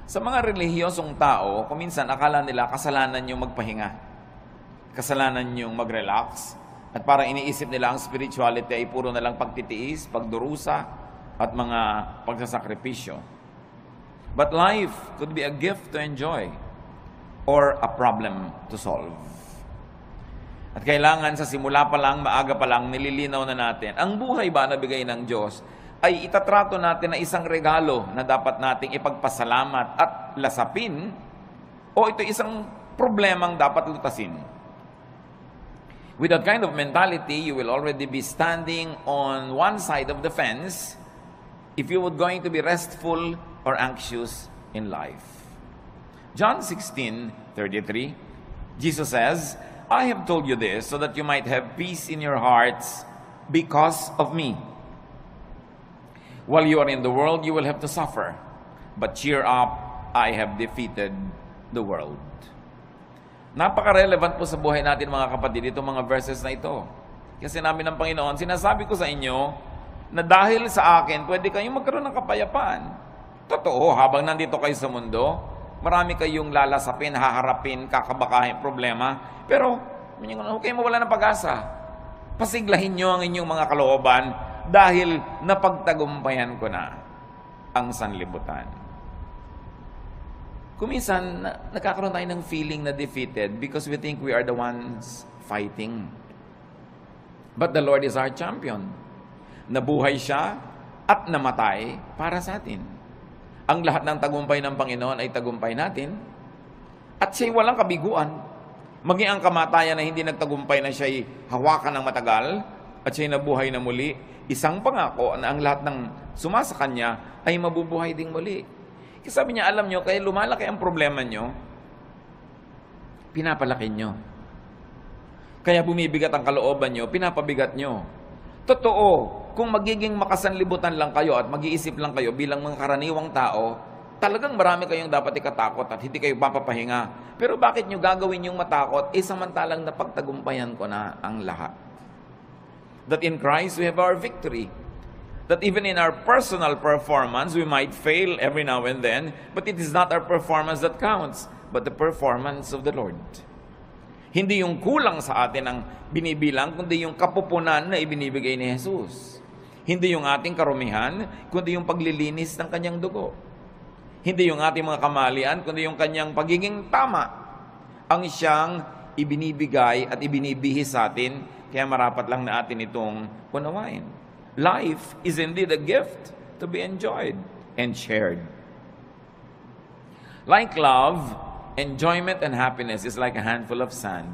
Sa mga relihiyosong tao, kuminsan akala nila kasalanan yung magpahinga. Kasalanan yung mag-relax. At parang iniisip nila ang spirituality ay puro na lang pagtitiis, pagdurusa, at mga pagsasakripisyo. But life could be a gift to enjoy or a problem to solve. At kailangan sa simula pa lang, maaga pa lang, nililinaw na natin, ang buhay ba na bigay ng Diyos ay itatrato natin na isang regalo na dapat nating ipagpasalamat at lasapin, o ito isang problemang dapat lutasin. With that kind of mentality, you will already be standing on one side of the fence if you were going to be restful or anxious in life. John 16:33, Jesus says, I have told you this so that you might have peace in your hearts because of me. While you are in the world, you will have to suffer. But cheer up, I have defeated the world. Napaka-relevant po sa buhay natin mga kapatid, itong mga verses na ito. Kasi namin ng Panginoon, sinasabi ko sa inyo na dahil sa akin, pwede kayong magkaroon ng kapayapaan. Totoo, habang nandito kayo sa mundo, marami kayong lalasapin, haharapin, kakabakahin, problema. Pero, huwag kayong mawala ng pag-asa. Pasiglahin nyo ang inyong mga kalooban dahil napagtagumpayan ko na ang sanlibutan. Kuminsan, nagkakaroon tayo ng feeling na defeated because we think we are the ones fighting. But the Lord is our champion. Nabuhay siya at namatay para sa atin. Ang lahat ng tagumpay ng Panginoon ay tagumpay natin. At siya'y walang kabiguan. Maging ang kamatayan na hindi nagtagumpay na siya'y hawakan ng matagal at siya'y nabuhay na muli, isang pangako na ang lahat ng sumasa kanya ay mabubuhay ding muli. Kasi sabi niya, alam nyo, kaya lumalaki ang problema nyo, pinapalaki nyo. Kaya bumibigat ang kalooban nyo, pinapabigat nyo. Totoo, kung magiging makasanlibutan lang kayo at mag-iisip lang kayo bilang mga karaniwang tao, talagang marami kayong dapat ikatakot at hindi kayo papapahinga. Pero bakit nyo gagawin yung matakot? Samantalang napagtagumpayan ko na ang lahat. That in Christ we have our victory. That even in our personal performance, we might fail every now and then, but it is not our performance that counts, but the performance of the Lord. Hindi yung kulang sa atin ang binibilang, kundi yung kapupunan na ibinibigay ni Jesus. Hindi yung ating karumihan, kundi yung paglilinis ng kanyang dugo. Hindi yung ating mga kamalian, kundi yung kanyang pagiging tama. Ang siyang ibinibigay at ibinibihis sa atin, kaya marapat lang na atin itong unawain. Life is indeed a gift to be enjoyed and shared. Like love, enjoyment and happiness is like a handful of sand.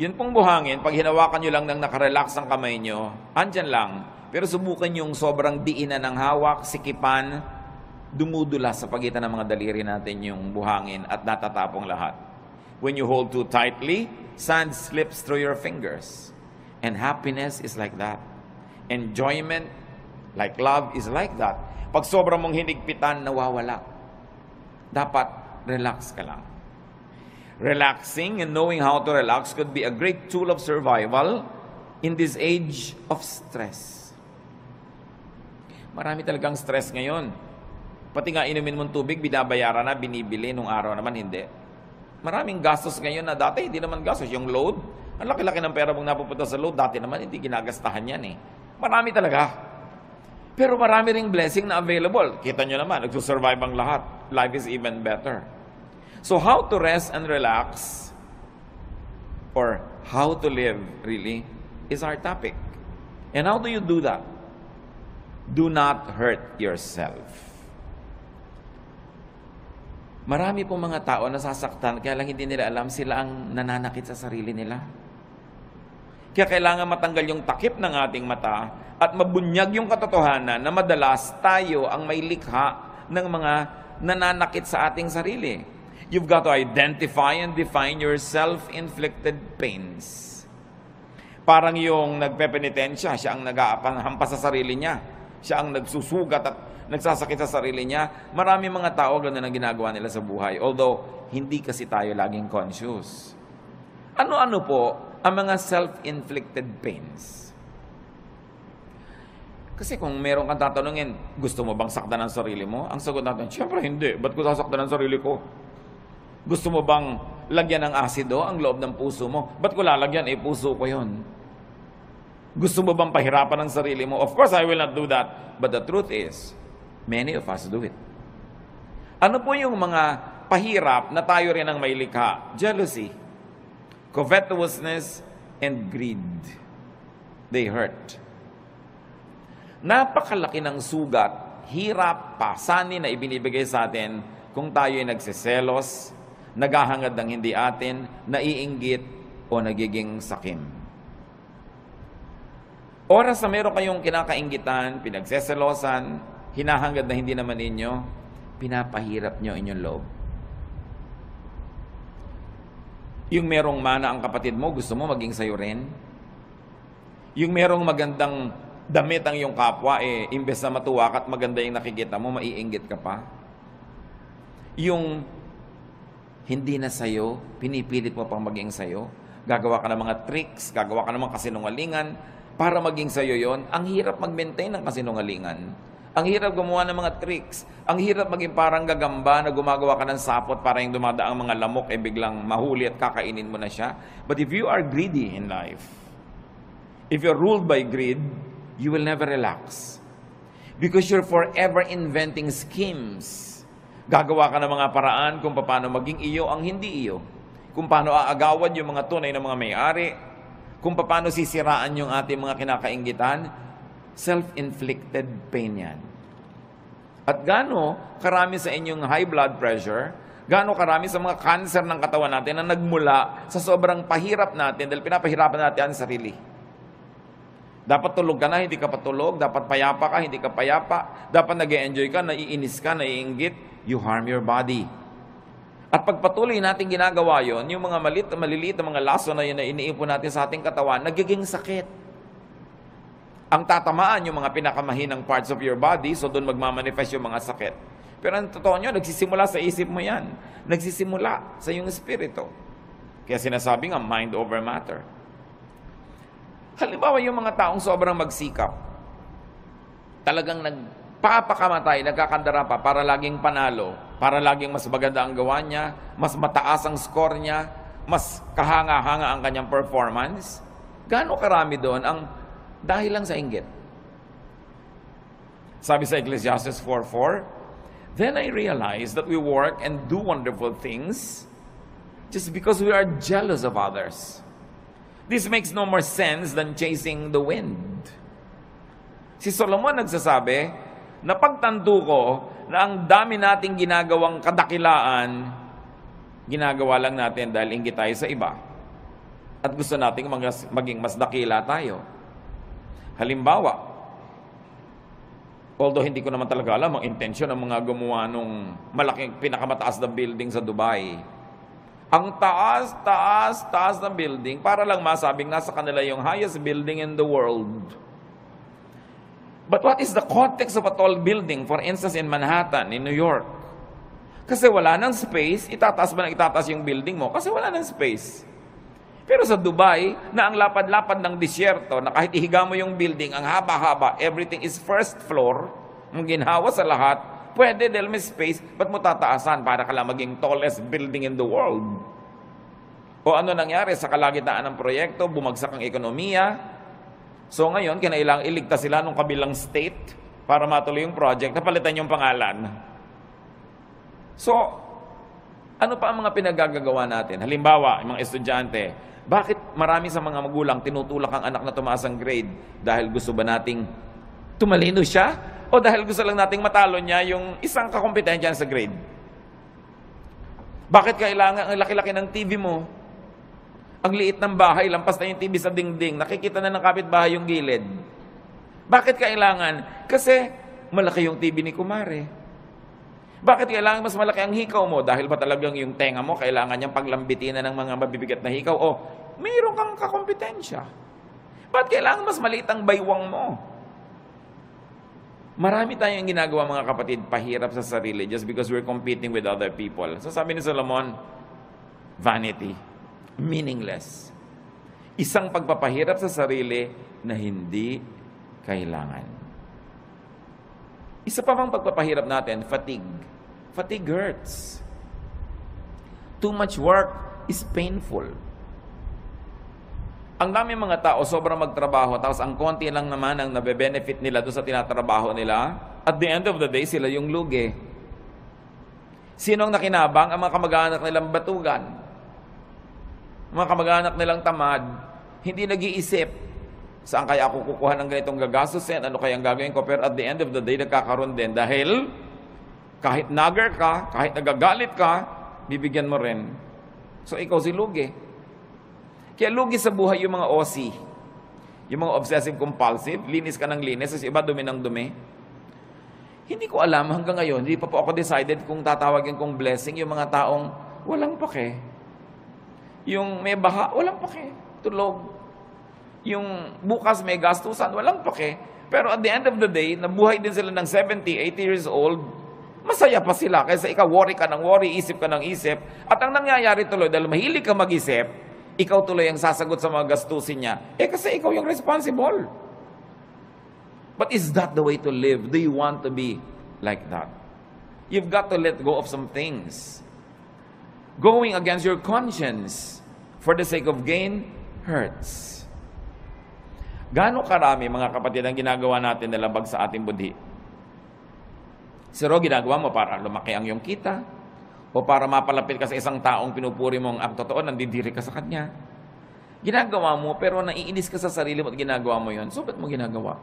Yun pong buhangin, pag hinawakan nyo lang ng nakarelax ang kamay nyo, andyan lang. Pero subukan yung sobrang diinan ng hawak, sikipan, dumudula sa pagitan ng mga daliri natin yung buhangin at natatapong lahat. When you hold too tightly, sand slips through your fingers. And happiness is like that. Enjoyment, like love, is like that. Pag sobrang mong hinigpitan, nawawala. Dapat relax ka lang. Relaxing and knowing how to relax could be a great tool of survival in this age of stress. Marami talagang stress ngayon. Pati nga inumin mong tubig, binabayaran na, binibili, nung araw naman hindi. Maraming gastos ngayon na dati hindi naman gastos. Yung load, ang laki-laki ng pera mong napupunta sa load, dati naman hindi ginagastahan yan eh. Marami talaga. Pero marami ring blessing na available. Kita nyo naman, nagsusurvive ang lahat. Life is even better. So how to rest and relax, or how to live really, is our topic. And how do you do that? Do not hurt yourself. Marami pong mga tao nasasaktan, kaya lang hindi nila alam sila ang nananakit sa sarili nila. Kaya kailangan matanggal yung takip ng ating mata at mabunyag yung katotohanan na madalas tayo ang may likha ng mga nananakit sa ating sarili. You've got to identify and define your self-inflicted pains. Parang yung nagpepenitensya, siya ang nag-ahampas sa sarili niya. Siya ang nagsusugat at nagsasakit sa sarili niya. Marami mga tao ganun ang ginagawa nila sa buhay. Although, hindi kasi tayo laging conscious. Ano-ano po ang mga self-inflicted pains? Kasi kung meron kang tatanungin, gusto mo bang saktan ang sarili mo? Ang sagot natin, syempre hindi. Ba't ko sasaktan ang sarili ko? Gusto mo bang lagyan ng asido ang loob ng puso mo? Ba't ko lalagyan? Puso ko yon. Gusto mo bang pahirapan ang sarili mo? Of course, I will not do that. But the truth is, many of us do it. Ano po yung mga pahirap na tayo rin ang may likha? Jealousy, covetousness, and greed. They hurt. Napakalaki ng sugat, hirap, pasanin na ibinibigay sa atin kung tayo ay nagsiselos, naghahangad ng hindi atin, naiinggit, o nagiging sakim. Oras na meron kayong kinakainggitan, pinagseselosan, hinahangad na hindi naman ninyo, pinapahirap nyo inyong loob. Yung merong mana ang kapatid mo, gusto mo maging sayo rin? Yung merong magandang damit ang iyong kapwa, imbes na matuwa ka at maganda yung nakikita mo, maiinggit ka pa. Yung hindi na sayo, pinipilit mo pang maging sayo, gagawa ka ng mga tricks, gagawa ka ng mga kasinungalingan, para maging sayo yon. Ang hirap mag-maintain ng kasinungalingan. Ang hirap gumawa ng mga tricks. Ang hirap maging parang gagamba na gumagawa ka ng sapot para yung dumadaang mga lamok biglang mahuli at kakainin mo na siya. But if you are greedy in life, if you're ruled by greed, you will never relax. Because you're forever inventing schemes. Gagawa ka ng mga paraan kung paano maging iyo ang hindi iyo. Kung paano aagawad yung mga tunay na mga may-ari. Kung paano sisiraan yung ating mga kinakainggitan. Self-inflicted pain yan. At gaano karami sa inyong high blood pressure, gaano karami sa mga cancer ng katawan natin na nagmula sa sobrang pahirap natin dahil pinapahirapan natin ang sarili. Dapat tulog ka na, hindi ka patulog. Dapat payapa ka, hindi ka payapa. Dapat nag-e-enjoy ka, naiinis ka, naiinggit. You harm your body. At pagpatuloy natin ginagawa yon, yung mga maliliit na mga laso na yun na iniipon natin sa ating katawan, nagiging sakit. Ang tatamaan yung mga pinakamahinang parts of your body, so doon magmamanifest yung mga sakit. Pero ang totoo nyo, nagsisimula sa isip mo yan. Nagsisimula sa iyong espiritu. Kaya sinasabi nga, mind over matter. Halimbawa yung mga taong sobrang magsikap, talagang nagpapakamatay, nagkakandara pa para laging panalo, para laging mas maganda ang gawa niya, mas mataas ang score niya, mas kahanga-hanga ang kanyang performance. Gaano karami doon ang dahil lang sa inggit? Sabi sa Ecclesiastes 4:4, "Then I realized that we work and do wonderful things just because we are jealous of others. This makes no more sense than chasing the wind." Si Solomon nagsasabi na pagtanto ko na ang dami nating ginagawang kadakilaan, ginagawa lang natin dahil inggit tayo sa iba. At gusto nating maging mas dakila tayo. Halimbawa, although hindi ko naman talaga alam ang intensyon ng mga gumawa nung malaking pinakamataas na building sa Dubai. Ang taas ng building para lang masabing nasa kanila yung highest building in the world. But what is the context of a tall building? For instance, in Manhattan, in New York. Kasi wala nang space, itataas ba na itataas yung building mo? Kasi wala nang space. Pero sa Dubai, na ang lapad-lapad ng disyerto, na kahit ihiga mo yung building, ang haba-haba, everything is first floor, ang ginhawa sa lahat, pwede dahil may space, ba't mo tataasan para ka lang maging tallest building in the world? O ano nangyari sa kalagitnaan ng proyekto, bumagsak ang ekonomiya. So ngayon, kinailangang iligtas sila nung kabilang state para matuloy yung project, napalitan yung pangalan. So, ano pa ang mga pinagagagawa natin? Halimbawa, yung mga estudyante, bakit marami sa mga magulang tinutulak ang anak na tumaas ang grade? Dahil gusto ba nating tumalino siya? O dahil gusto lang nating matalo niya yung isang kakompetensya sa grade? Bakit kailangan ang laki-laki ng TV mo? Ang liit ng bahay, lampas na yung TV sa dingding, nakikita na ng kapitbahay yung gilid. Bakit kailangan? Kasi malaki yung TV ni Kumare. Bakit kailangan mas malaki ang hikaw mo? Dahil ba talagang yung tenga mo, kailangan niyang paglambitin na ng mga mabibigat na hikaw? O mayroon kang kakompetensya. Bakit kailangan mas maliit ang baywang mo? Marami tayong ginagawa mga kapatid, pahirap sa sarili just because we're competing with other people. So sabi ni Solomon, vanity, meaningless. Isang pagpapahirap sa sarili na hindi kailangan. Isa pa bang pagpapahirap natin, fatigue. Fatigue hurts. Too much work is painful. Ang dami mga tao sobrang magtrabaho, tapos ang konti lang naman ang nabe-benefit nila doon sa tinatrabaho nila. At the end of the day, sila yung lugi. Sino ang nakinabang? Ang mga kamag-anak nilang batugan. Mga kamag-anak nilang tamad. Hindi nag-iisip, saan kaya ako kukuha ng ganitong gagastusin? Ano kayang gagawin ko? Pero at the end of the day, nagkakaroon din. Dahil kahit nagger ka, kahit nagagalit ka, bibigyan mo rin. So ikaw si lugi. Kaya lugi sa buhay yung mga OC. Yung mga obsessive compulsive, linis ka ng linis, kasi iba dumi ng dumi. Hindi ko alam hanggang ngayon, hindi pa po ako decided kung tatawagin kong blessing yung mga taong walang pake. Yung may baha, walang pake. Tulog. Yung bukas may gastusan, walang pake. Pero at the end of the day, nabuhay din sila ng 70, 80 years old, masaya pa sila. Kaysa ikaw, worry ka ng worry, isip ka ng isip. At ang nangyayari tuloy, dahil mahilig ka mag-isip, ikaw tuloy ang sasagot sa mga gastusin niya. Kasi ikaw yung responsible. But is that the way to live? Do you want to be like that? You've got to let go of some things. Going against your conscience for the sake of gain hurts. Gaano karami, mga kapatid, ang ginagawa natin na labag sa ating budhi? Siro, ginagawa mo para lumaki ang iyong kita, o para mapalapit ka sa isang taong pinupuri mong ang totoo, nandidiri ka sa kanya. Ginagawa mo, pero naiinis ka sa sarili mo at ginagawa mo yon. So, ba't mo ginagawa?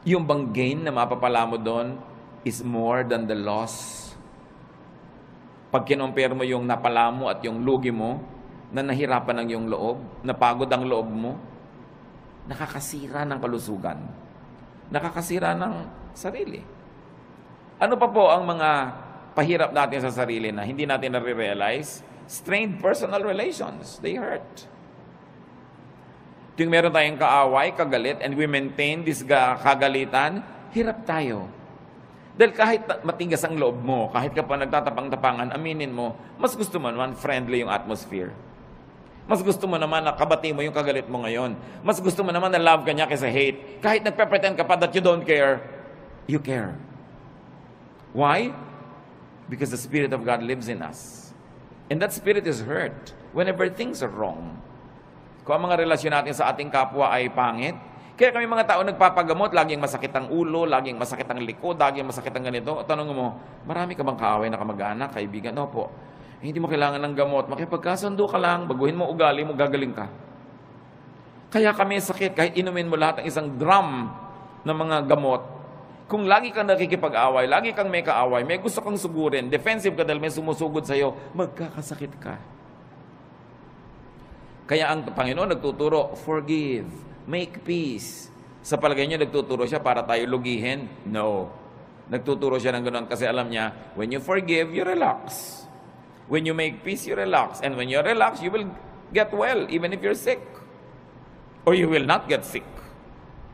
Yung bang gain na mapapala mo doon is more than the loss. Pag kinompare mo yung napala mo at yung lugi mo, na nahirapan ang iyong loob, napagod ang loob mo, nakakasira ng kalusugan. Nakakasira ng sarili. Ano pa po ang mga pahirap natin sa sarili na hindi natin nare-realize? Strained personal relations. They hurt. Tuwing meron tayong kaaway, kagalit, and we maintain this kagalitan, hirap tayo. Dahil kahit matigas ang loob mo, kahit ka pa nagtatapang-tapangan, aminin mo, mas gusto mo naman friendly yung atmosphere. Mas gusto mo naman na kabati mo yung kagalit mo ngayon. Mas gusto mo naman na love ka niya kaysa hate. Kahit nagpe-pretend ka pa that you don't care, you care. Why? Because the Spirit of God lives in us. And that Spirit is hurt whenever things are wrong. Kung ang mga relasyon natin sa ating kapwa ay pangit, kaya kami mga tao nagpapagamot, laging masakit ang ulo, laging masakit ang likod, laging masakit ang ganito. Tanong mo, marami ka bang kaaway na kamag-anak, kaibigan? No po. Hindi mo kailangan ng gamot. Makipagkasundo ka lang, baguhin mo ugali mo, gagaling ka. Kaya kami sakit, kahit inumin mo lahat ng isang drum ng mga gamot, kung lagi kang nakikipag-away, lagi kang may kaaway, may gusto kang sugurin, defensive ka dahil may sumusugod sa'yo, magkakasakit ka. Kaya ang Panginoon nagtuturo, forgive, make peace. Sa palagay niyo, nagtuturo siya para tayo lugihin? No. Nagtuturo siya ng ganoon kasi alam niya, when you forgive, you relax. When you make peace, you relax. And when you relax, you will get well, even if you're sick. Or you will not get sick.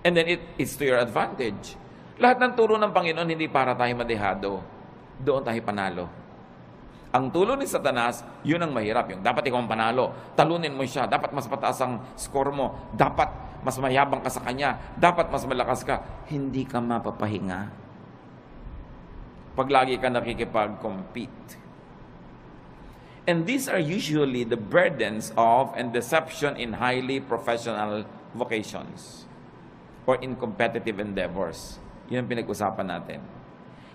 And then it's to your advantage. Lahat ng turo ng Panginoon, hindi para tayo madehado. Doon tayo panalo. Ang tulo ni Satanas, yun ang mahirap. Yung dapat ikaw ang panalo. Talunin mo siya. Dapat mas pataas ang score mo. Dapat mas mayabang ka sa kanya. Dapat mas malakas ka. Hindi ka mapapahinga. Pag lagi ka nakikipag-compete. And these are usually the burdens of and deception in highly professional vocations or in competitive endeavors. Yun ang pinag-usapan natin.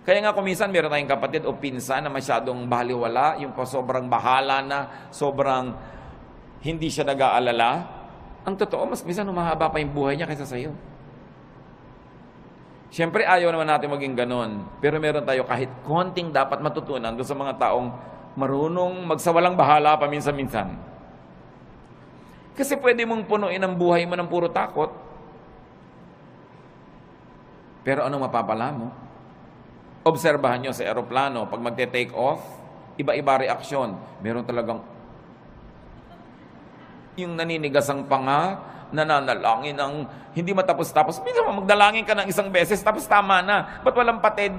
Kaya nga kuminsan meron tayong kapatid o pinsan na masyadong baliwala, yung sobrang bahala na, sobrang hindi siya nag-aalala. Ang totoo, mas minsan humahaba pa yung buhay niya kaysa sa'yo. Siyempre, ayaw naman natin maging ganon. Pero meron tayo kahit konting dapat matutunan doon sa mga taong marunong magsawalang bahala paminsan-minsan. Kasi pwede mong punuin ang buhay mo ng puro takot. Pero anong mapapala mo? Obserbahan nyo sa aeroplano, pag magte-take off, iba-iba reaksyon. Meron talagang yung naninigas ang panga, nananalangin ang hindi matapos-tapos. Minsan magdalangin ka ng isang beses, tapos tama na. Ba't walang patid?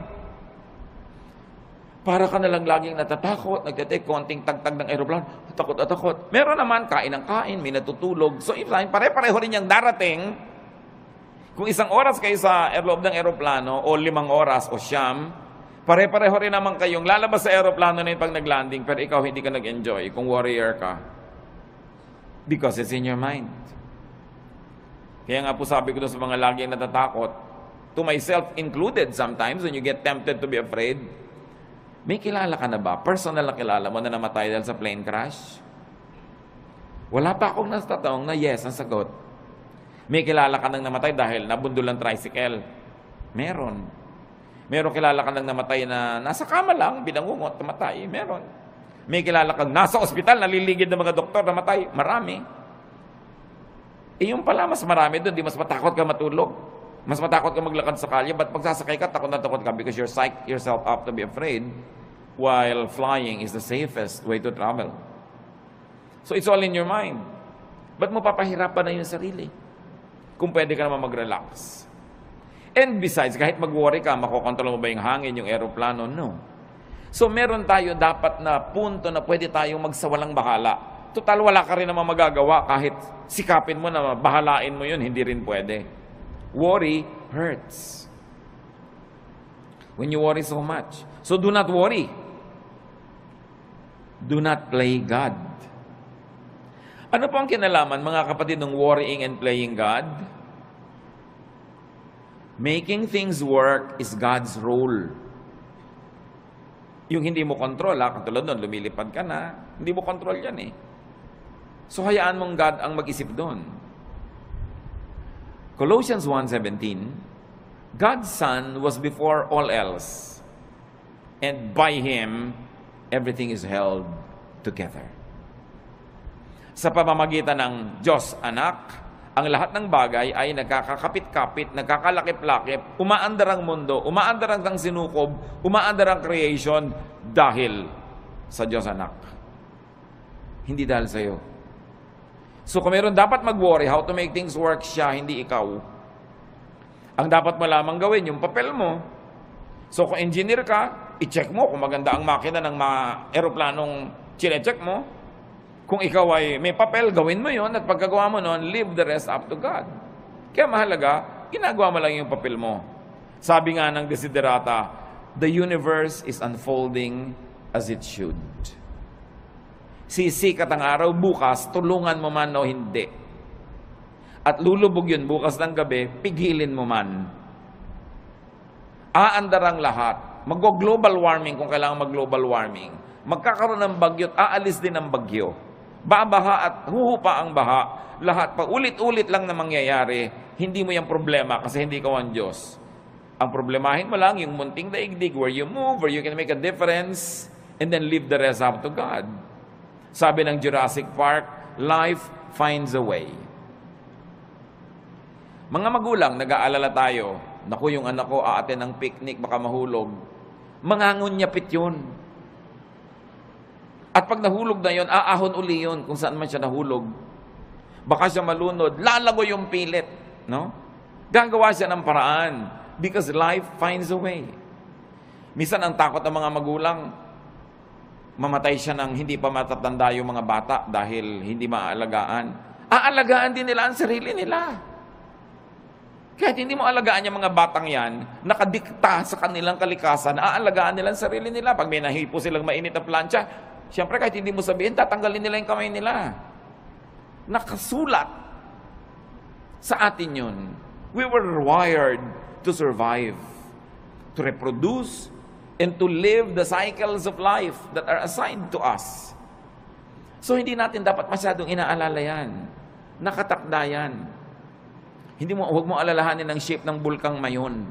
Para ka nalang laging natatakot, nagte-take konting tagtag ng aeroplano, takot at takot. Meron naman, kain ng kain, may natutulog. So, if pare-pareho rin yung darating, Kung 1 oras kayo sa loob ng eroplano, o 5 oras, o 9, pare-pareho rin naman kayong lalabas sa eroplano na yun pag nag-landing, pero ikaw hindi ka nag-enjoy kung warrior ka. Because it's in your mind. Kaya nga po sabi ko doon sa mga laging natatakot, to myself included sometimes, when you get tempted to be afraid, may kilala ka na ba? Personal na kilala mo na namatay dahil sa plane crash? Wala pa akong natatawang na yes ang sagot. May kilala ka nang namatay dahil nabundol ng tricycle? Meron. Meron kilala ka nang namatay na nasa kama lang, binangungot, namatay? Meron. May kilala kang nasa ospital, naliligid ng mga doktor, namatay? Marami. Yung pala, mas marami doon, di mas matakot ka matulog. Mas matakot ka maglakad sa kalye, but pag sasakay ka, takot na takot ka because you're psych yourself up to be afraid, while flying is the safest way to travel. So it's all in your mind. Ba't mo papahirapan na yung sarili? Kung pwede ka naman mag-relax. And besides, kahit mag-worry ka, makokontrol mo ba yung hangin, yung aeroplano? No. So meron tayo dapat na punto na pwede tayong magsawalang bahala. Total, wala ka rin naman magagawa kahit sikapin mo na bahalain mo yun, hindi rin pwede. Worry hurts. When you worry so much. So do not worry. Do not play God. Ano po ang kinalaman, mga kapatid, ng worrying and playing God? Making things work is God's role. Yung hindi mo control, katulad doon, lumilipad ka na, hindi mo control yan eh. So hayaan mong God ang mag-isip doon. Colossians 1:17, God's Son was before all else, and by Him, everything is held together. Sa pamamagitan ng Diyos Anak, ang lahat ng bagay ay nagkakakapit-kapit, nagkakalakip-lakip, umaandar ang mundo, umaandar ang sinukob, umaandar ang creation dahil sa Diyos Anak. Hindi dahil sa iyo. So kung meron dapat mag-worry, how to make things work, siya, hindi ikaw. Ang dapat mo lamang gawin, yung papel mo. So kung engineer ka, i-check mo kung maganda ang makina ng mga aeroplanong chine-check mo. Kung ikaw ay may papel, gawin mo yon, at pagkagawa mo nun, leave the rest up to God. Kaya mahalaga, ginagawa mo lang yung papel mo. Sabi nga ng Desiderata, the universe is unfolding as it should. Sisikat ang araw bukas, tulungan mo man o hindi. At lulubog yun bukas ng gabi, pigilin mo man. Aandar ang lahat. Mag-global warming kung kailangan mag-global warming. Magkakaroon ng bagyo at aalis din ang bagyo. Babaha at huhupa ang baha. Lahat pa ulit-ulit lang na mangyayari. Hindi mo yung problema kasi hindi ka ang Diyos. Ang problemahin mo lang yung munting daigdig where you move, where you can make a difference, and then leave the rest up to God. Sabi ng Jurassic Park, life finds a way. Mga magulang, nag-aalala tayo, naku, yung anak ko aaten ng picnic, baka mahulog. Mangangunyapit yun. At pag nahulog na yun, aahon uli yun kung saan man siya nahulog. Baka siya malunod, lalago yung pilit. No? Gagawa siya ng paraan because life finds a way. Minsan ang takot ng mga magulang, mamatay siya ng hindi pa matatanda yung mga bata dahil hindi maaalagaan. Aalagaan din nila ang sarili nila. Kahit hindi mo alagaan yung mga batang yan, nakadikta sa kanilang kalikasan, aalagaan nila ang sarili nila. Pag may nahipo silang mainit na plancha, siyempre kahit hindi mo sabihin, tatanggalin nila yung kamay nila. Nakasulat sa atin yun. We were wired to survive, to reproduce, and to live the cycles of life that are assigned to us. So hindi natin dapat masyadong inaalala yan. Nakatakda yan. Huwag mo alalahanin ang shape ng bulkang mayon.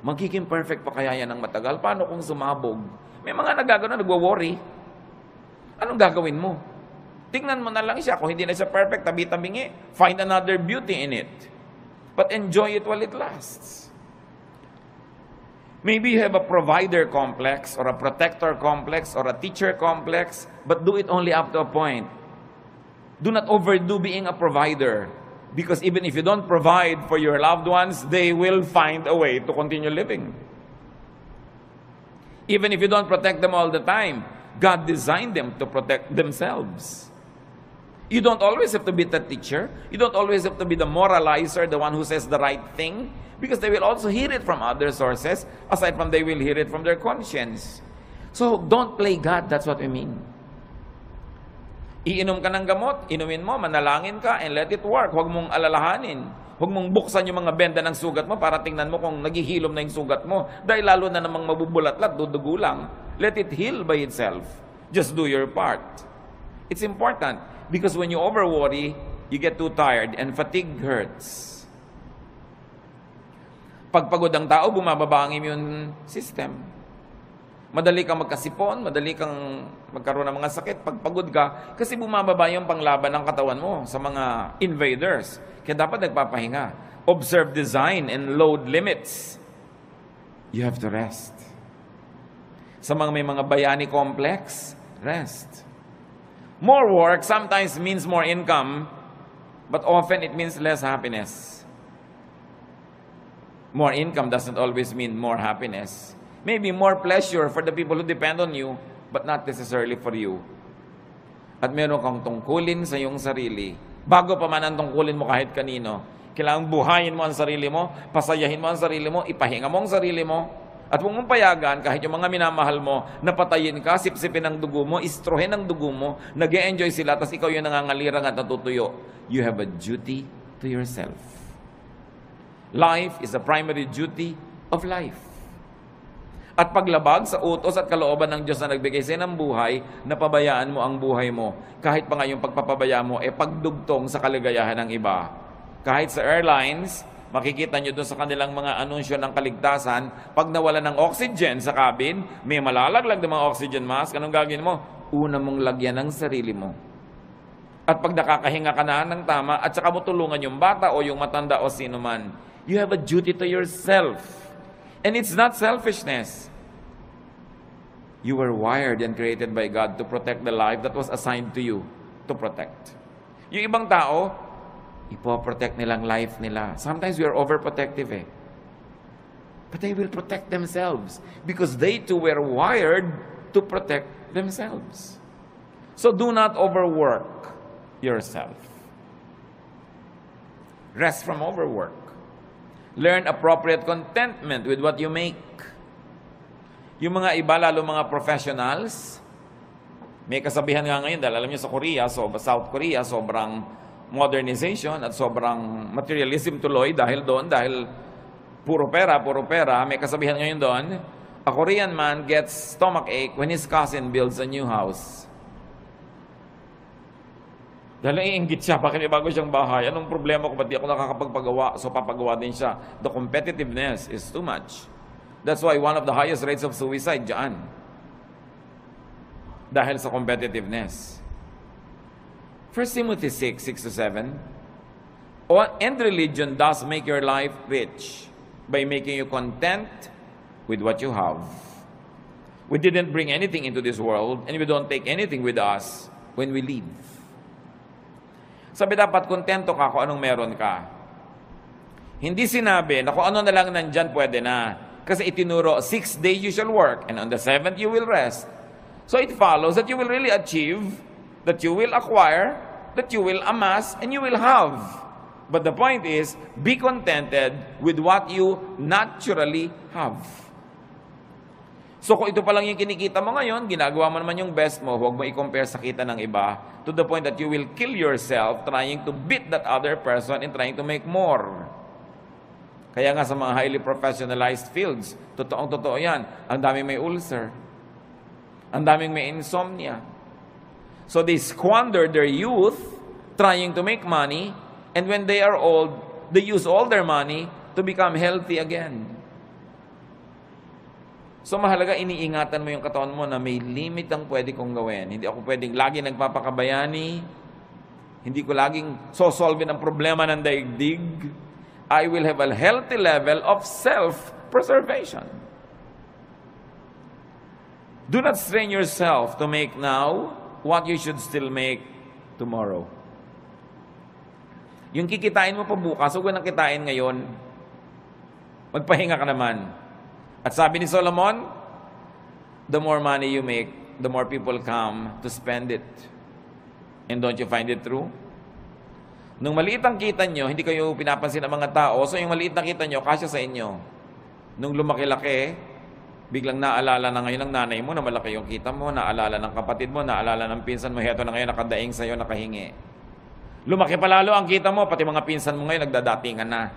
Magiging perfect pa kaya yan ng matagal? Paano kung sumabog? May mga nagagano, nagwo-worry. Anong gagawin mo? Tingnan mo na lang siya. Kung hindi na siya perfect, tabi-tabingi, find another beauty in it. But enjoy it while it lasts. Maybe you have a provider complex or a protector complex or a teacher complex, but do it only up to a point. Do not overdo being a provider, because even if you don't provide for your loved ones, they will find a way to continue living. Even if you don't protect them all the time, God designed them to protect themselves. You don't always have to be the teacher. You don't always have to be the moralizer, the one who says the right thing, because they will also hear it from other sources, aside from they will hear it from their conscience. So, don't play God. That's what we mean. Iinom ka ng gamot, inumin mo, manalangin ka, and let it work. Huwag mong alalahanin. Huwag mong buksan yung mga benda ng sugat mo para tingnan mo kung naghihilom na yung sugat mo. Dahil lalo na namang mabubulat-lat, dudugo lang. Let it heal by itself. Just do your part. It's important because when you over-worry, you get too tired and fatigue hurts. Pag pagod ang tao, bumababa ang immune system. Madali kang magkasipon, madali kang magkaroon ng mga sakit pag pagod ka kasi bumababa yung panglaban ng katawan mo sa mga invaders. Kaya dapat nagpapahinga. Observe design and load limits. You have to rest. Sa mga may mga bayani complex, rest. More work sometimes means more income, but often it means less happiness. More income doesn't always mean more happiness. Maybe more pleasure for the people who depend on you, but not necessarily for you. At meron kang tungkulin sa iyong sarili. Bago pa man ang tungkulin mo kahit kanino, kailangang buhayin mo ang sarili mo, pasayahin mo ang sarili mo, ipahinga mo ang sarili mo, at huwag mong payagan kahit yung mga minamahal mo, napatayin ka, sipsipin ang dugo mo, istrohin ang dugo mo, nag-e-enjoy sila, tapos ikaw yung nangangalirang at natutuyo. You have a duty to yourself. Life is a primary duty of life. At paglabag sa utos at kalooban ng Diyos na nagbigay sa'yo ng buhay, napabayaan mo ang buhay mo. Kahit pa nga yung pagpapabaya mo, pagdugtong sa kaligayahan ng iba. Kahit sa airlines, makikita nyo doon sa kanilang mga anunsyo ng kaligtasan, pag nawala ng oxygen sa cabin, may malalaglag ng mga oxygen mask, anong gagawin mo? Una mong lagyan ng sarili mo. At pag nakakahinga ka na ng tama, at saka mo tulungan yung bata o yung matanda o sino man, you have a duty to yourself. And it's not selfishness. You were wired and created by God to protect the life that was assigned to you to protect. Yung ibang tao, ipoprotect nilang life nila. Sometimes we are overprotective But they will protect themselves because they too were wired to protect themselves. So do not overwork yourself. Rest from overwork. Learn appropriate contentment with what you make. Yung mga iba, lalo mga professionals, may kasabihan nga ngayon, dahil alam niyo sa Korea, South Korea, sobrang modernization at sobrang materialism tuloy dahil puro pera. May kasabihan ngayon doon, a Korean man gets stomachache when his cousin builds a new house. Dahil naiinggit siya, bakit may bago siyang bahay? Anong problema ko? Ba't di ako nakakapagpagawa? So papagawa din siya. The competitiveness is too much. That's why one of the highest rates of suicide dyan. Dahil sa competitiveness. 1 Timothy 6:6-7. And religion does make your life rich by making you content with what you have. We didn't bring anything into this world and we don't take anything with us when we leave. Sabi dapat kontento ka kung anong meron ka. Hindi sinabi na kung ano na lang nandyan pwede na. Kasi itinuro, 6 days you shall work and on the 7th you will rest. So it follows that you will really achieve, that you will acquire, that you will amass, and you will have. But the point is, be contented with what you naturally have. So kung ito pa lang yung kinikita mo ngayon, ginagawa mo naman yung best mo, huwag mo i-compare sa kita ng iba to the point that you will kill yourself trying to beat that other person and trying to make more. Kaya nga sa mga highly professionalized fields, totoong-totoo yan, ang daming may ulcer, ang daming may insomnia. So they squander their youth trying to make money, and when they are old, they use all their money to become healthy again. So mahalaga, iniingatan mo yung katawan mo na may limit ang pwede kong gawin. Hindi ako pwedeng lagi nagpapakabayani. Hindi ko laging sosolve ang problema ng daigdig. I will have a healthy level of self-preservation. Do not strain yourself to make now what you should still make tomorrow. Yung kikitain mo pa bukas, huwag nang kitain ngayon. Magpahinga ka naman. At sabi ni Solomon, the more money you make, the more people come to spend it. And don't you find it true? Nung maliit ang kita nyo, hindi kayo pinapansin ng mga tao, so yung maliit na kita nyo, kasya sa inyo. Nung lumaki-laki, biglang naalala na ngayon ng nanay mo na malaki yung kita mo, naalala ng kapatid mo, naalala ng pinsan mo, heto na ngayon nakadaing sa'yo, nakahingi. Lumaki pa lalo ang kita mo, pati mga pinsan mo ngayon nagdadatingan na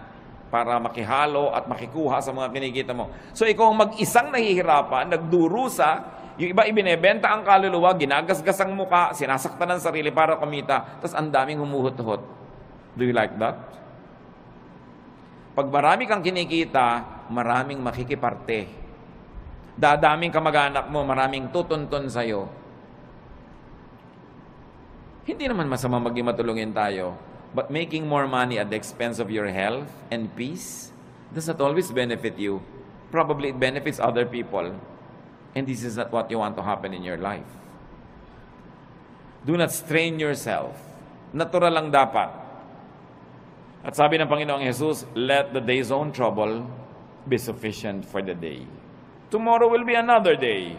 para makihalo at makikuha sa mga kinikita mo. So ikaw ang mag-isang nahihirapan, nagdurusa, yung iba ibinebenta ang kaluluwa, ginagasgas ang muka, sinasaktan ng sarili para kumita, tapos ang daming humuhut-hut. Do you like that? Pag marami kang kinikita, maraming makikiparte. Dadaming kamag-anak mo, maraming tutuntun sa'yo. Hindi naman masama maging matulungin tayo, but making more money at the expense of your health and peace does not always benefit you. Probably it benefits other people. And this is not what you want to happen in your life. Do not strain yourself. Natural lang dapat. At sabi ng Panginoong Jesus, let the day's own trouble be sufficient for the day. Tomorrow will be another day.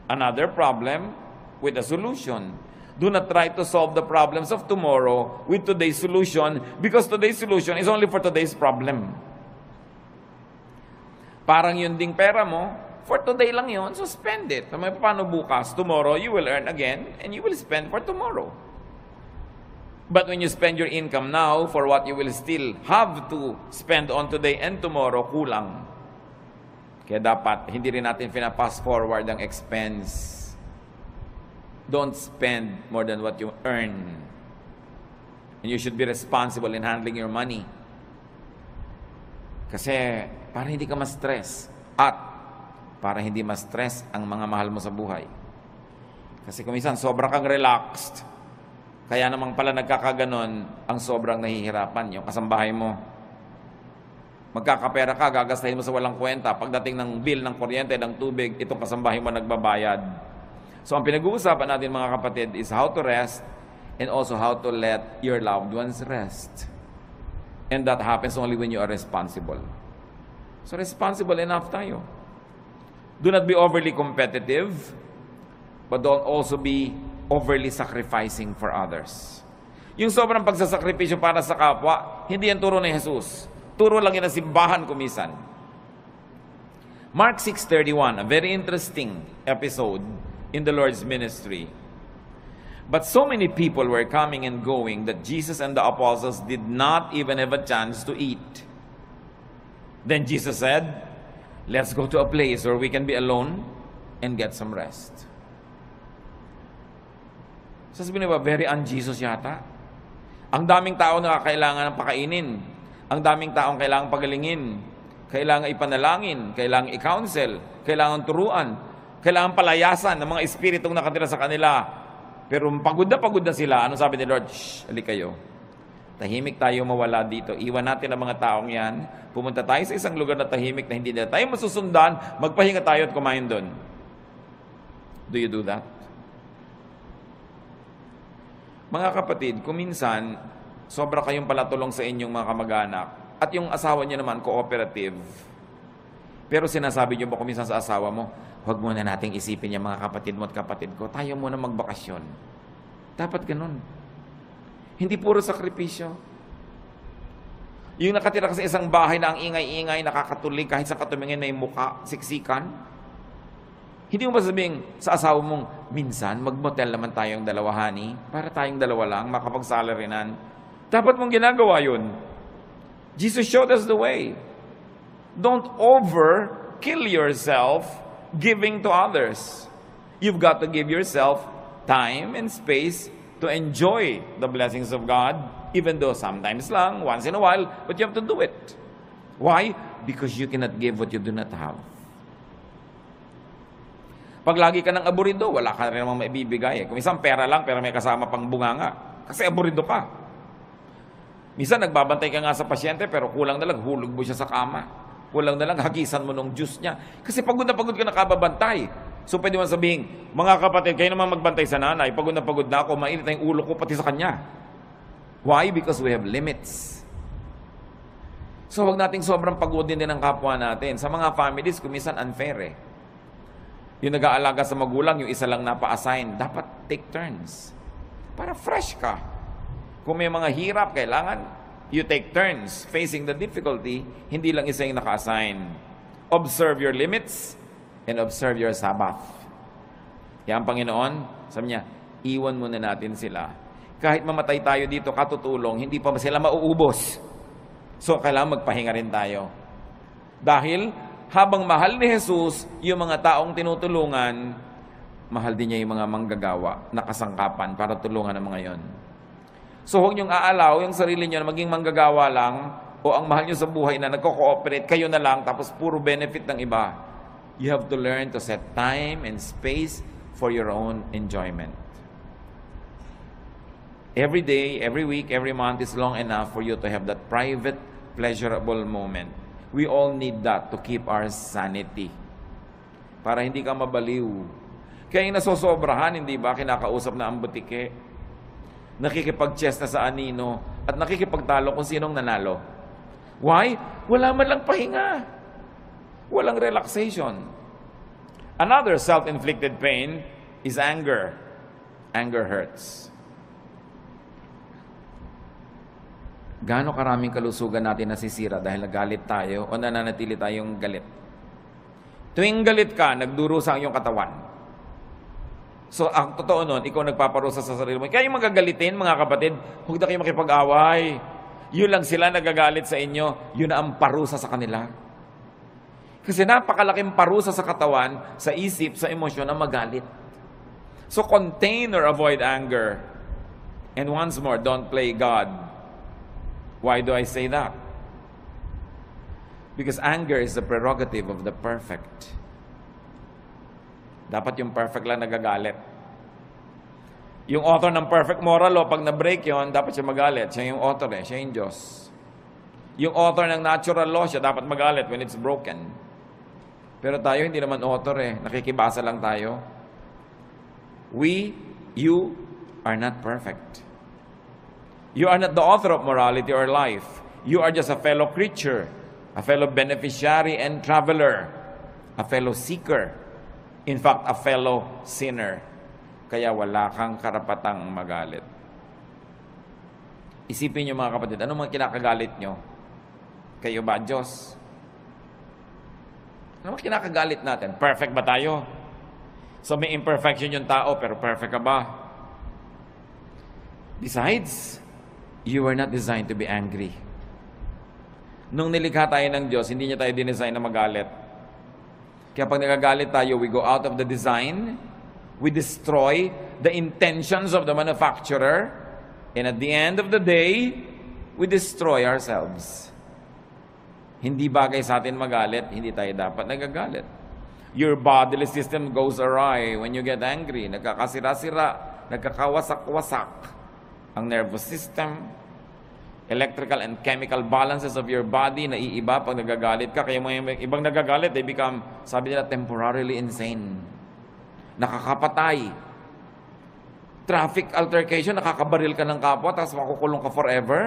Another problem with a solution. Do not try to solve the problems of tomorrow with today's solution because today's solution is only for today's problem. Parang yun ding pera mo, for today lang yun, so spend it. Paano bukas? Tomorrow, you will earn again, and you will spend for tomorrow. But when you spend your income now for what you will still have to spend on today and tomorrow, kulang. Kaya dapat, hindi rin natin pina-pass forward ang expense. Don't spend more than what you earn. And you should be responsible in handling your money. Kasi, para hindi ka ma-stress. At, para hindi ma-stress ang mga mahal mo sa buhay. Kasi kung minsan, sobrang kang relaxed. Kaya namang pala nagkakaganon, ang sobrang nahihirapan yung kasambahay mo. Magkakapera ka, gagastahin mo sa walang kwenta. Pagdating ng bill ng kuryente, ng tubig, itong kasambahay mo nagbabayad. So ang pinag-uusapan natin mga kapatid is how to rest and also how to let your loved ones rest. And that happens only when you are responsible. So responsible enough tayo. Do not be overly competitive, but don't also be overly sacrificing for others. Yung sobrang pagsasakripisyo para sa kapwa, hindi yan turo ni Jesus. Turo lang yan ng simbahan kumisan. Mark 6:31, a very interesting episode in the Lord's ministry. But so many people were coming and going that Jesus and the apostles did not even have a chance to eat. Then Jesus said, let's go to a place where we can be alone and get some rest. Sasabihin niyo ba, very un-Jesus yata? Ang daming tao na kailangan ng pakainin. Ang daming taong kailangan pagalingin. Kailangan ipanalangin. Kailangan i-counsel. Kailangan turuan. Kailangan palayasan ng mga espiritong nakatira sa kanila. Pero pagod na sila. Ano sabi ni Lord? Shh, halik kayo. Tahimik tayo mawala dito. Iwan natin ang mga taong yan. Pumunta tayo sa isang lugar na tahimik na hindi na tayo masusundan. Magpahinga tayo at kumain doon. Do you do that? Mga kapatid, kung minsan, sobra kayong palatulong sa inyong mga kamag-anak at yung asawa niyo naman cooperative. Pero sinasabi niyo ba kung minsan sa asawa mo, huwag muna nating isipin yung mga kapatid mo at kapatid ko. Tayo muna magbakasyon. Dapat ganun. Hindi puro sakripisyo. Yung nakatira ka sa isang bahay na ang ingay-ingay, nakakatulig kahit sa katumingin na yung mukha, siksikan. Hindi mo masabihin sa asawa mong, minsan, mag-motel naman tayong dalawa, honey, para tayong dalawa lang, makapag-salarinan. Dapat mong ginagawa yun. Jesus showed us the way. Don't overkill yourself giving to others. You've got to give yourself time and space to enjoy the blessings of God, even though sometimes lang, once in a while, but you have to do it. Why? Because you cannot give what you do not have. Pag lagi ka ng aburido, wala ka rin namang maibibigay. Kung isang pera lang, pero may kasama pang bunganga. Kasi aburido ka. Minsan, nagbabantay ka nga sa pasyente, pero kulang na lang, hulog mo siya sa kama. Kulang na lang, hagisan mo ng juice niya. Kasi pagod na pagod ka nakababantay. So, pwede mo sabihin, mga kapatid, kayo naman magbantay sa nanay. Pagod na ako, mainit na yung ulo ko pati sa kanya. Why? Because we have limits. So, wag nating sobrang pagodin din ang kapwa natin. Sa mga families, kumisan unfair eh. Yung nag-aalaga sa magulang, yung isa lang napa-assign, dapat take turns. para fresh ka. Kung may mga hirap, kailangan you take turns facing the difficulty, hindi lang isa yung naka-assign. Observe your limits and observe your Sabbath. Kaya ang Panginoon, sabi niya, iwan muna natin sila. Kahit mamatay tayo dito katutulong, hindi pa sila mauubos. So, kailangan magpahinga rin tayo. Dahil, habang mahal ni Jesus yung mga taong tinutulungan, mahal din niya yung mga manggagawa na kasangkapan para tulungan ang mga yon. So, huwag niyong aalaw yung sarili niyo na maging manggagawa lang o ang mahal niyo sa buhay na nagko-cooperate, kayo na lang, tapos puro benefit ng iba. You have to learn to set time and space for your own enjoyment. Every day, every week, every month is long enough for you to have that private, pleasurable moment. We all need that to keep our sanity. Para hindi ka mabaliw. Kaya yung nasosobrahan, hindi ba, kinakausap na ang butike, nakikipag-chess na sa anino, at nakikipagtalo kung sinong nanalo. Why? Wala man lang pahinga. Walang relaxation. Another self-inflicted pain is anger. Anger hurts. Gaano karaming kalusugan natin nasisira dahil nagalit tayo o nananatili tayong galit? Tuwing galit ka, nagdurusa ang iyong katawan. So, ang totoo nun, ikaw nagpaparusa sa sarili mo. Kaya yung magagalitin, mga kapatid, huwag na kayo makipag-away. Yun lang sila nagagalit sa inyo, yun na ang parusa sa kanila. Kasi napakalaking parusa sa katawan, sa isip, sa emosyon na magalit. So, contain or avoid anger. And once more, don't play God. Why do I say that? Because anger is the prerogative of the perfect. Dapat yung perfect lang nagagalit. Yung author ng perfect moral law, pag na-break yun, dapat siya magalit. Siya yung author siya yung Diyos. Yung author ng natural law, siya dapat magalit when it's broken. Pero tayo, hindi naman author nakikibasa lang tayo. You are not perfect. You are not the author of morality or life. You are just a fellow creature, a fellow beneficiary and traveler, a fellow seeker, in fact, a fellow sinner. Kaya wala kang karapatang magalit. Isipin niyo mga kapatid, ano mga kinakagalit niyo? Kayo ba, Diyos? Ano mga kinakagalit natin? Perfect ba tayo? So may imperfection yung tao, pero perfect ka ba? Besides, you were not designed to be angry. Nung nilikha tayo ng Diyos, hindi niya tayo dinesign na magalit. Kaya pag nagagalit tayo, we go out of the design, we destroy the intentions of the manufacturer, and at the end of the day, we destroy ourselves. Hindi bagay sa atin magalit, hindi tayo dapat nagagalit. Your bodily system goes awry when you get angry. Nagkakasira-sira, nagkakawasak-wasak ang nervous system, electrical and chemical balances of your body naiiba pag nagagalit ka. Kaya mga ibang nagagalit, they become, sabi nila, temporarily insane. Nakakapatay. Traffic altercation, nakakabaril ka ng kapwa, tapos makukulong ka forever.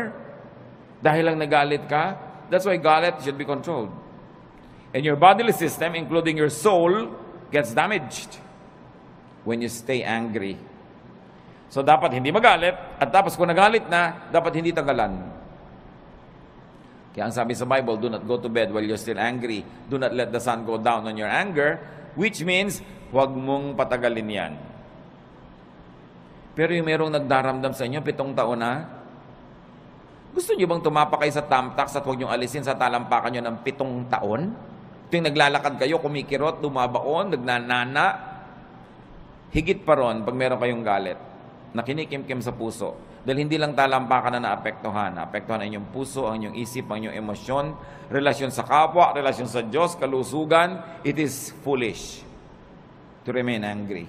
Dahil lang nagalit ka. That's why galit should be controlled. And your bodily system, including your soul, gets damaged when you stay angry. So, dapat hindi magalit, at tapos kung nagalit na, dapat hindi tagalan. Kaya ang sabi sa Bible, do not go to bed while you're still angry. Do not let the sun go down on your anger, which means, huwag mong patagalin yan. Pero yung merong nagdaramdam sa inyo, 7 taon na, gusto niyo bang tumapak kayo sa tamtax at huwag niyong alisin sa talampakan niyo ng 7 taon? Tuwing naglalakad kayo, kumikirot, lumabaon, nagnanana, higit pa ron pag meron kayong galit na kinikim-kim sa puso. Dahil hindi lang talampakan na naapektuhan. Naapektuhan ang inyong puso, ang inyong isip, ang inyong emosyon, relasyon sa kapwa, relasyon sa Diyos, kalusugan. It is foolish to remain angry.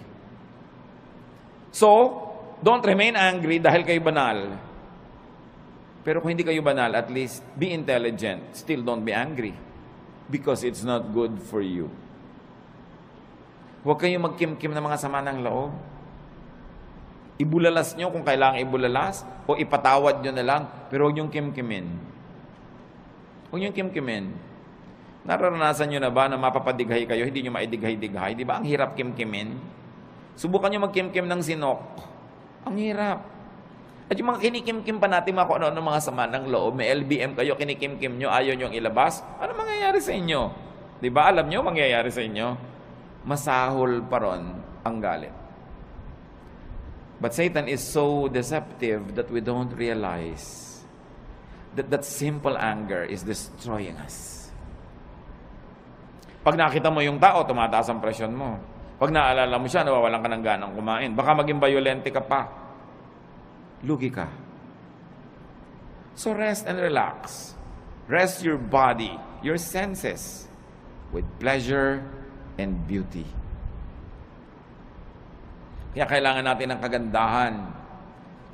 So, don't remain angry dahil kayo banal. Pero kung hindi kayo banal, at least be intelligent. Still don't be angry. Because it's not good for you. Huwag kayong magkim-kim ng mga sama ng loob. Ibulalas nyo kung kailangan ibulalas o ipatawad nyo na lang, pero huwag niyong kim-kimin. Huwag niyong kim-kimin. Nararanasan nyo na ba na mapapadighay kayo, hindi nyo maidighay-dighay? Di ba ang hirap kim-kimin? Subukan nyo mag-kim-kim ng sinok. Ang hirap. At yung mga kinikimkim pa natin mga kung ano mga sama ng loob, may LBM kayo, kinikimkim nyo, ayaw nyo ilabas, ano mangyayari sa inyo? Di ba? Alam nyo mangyayari sa inyo? Masahol pa ron ang galit. But Satan is so deceptive that we don't realize that simple anger is destroying us. Pag nakita mo yung tao, tumataas ang presyon mo. Pag naalala mo siya, nawawalan ka ng ganang kumain. Baka maging violente ka pa. Lugi ka. So rest and relax. Rest your body, your senses, with pleasure and beauty. Kaya kailangan natin ng kagandahan.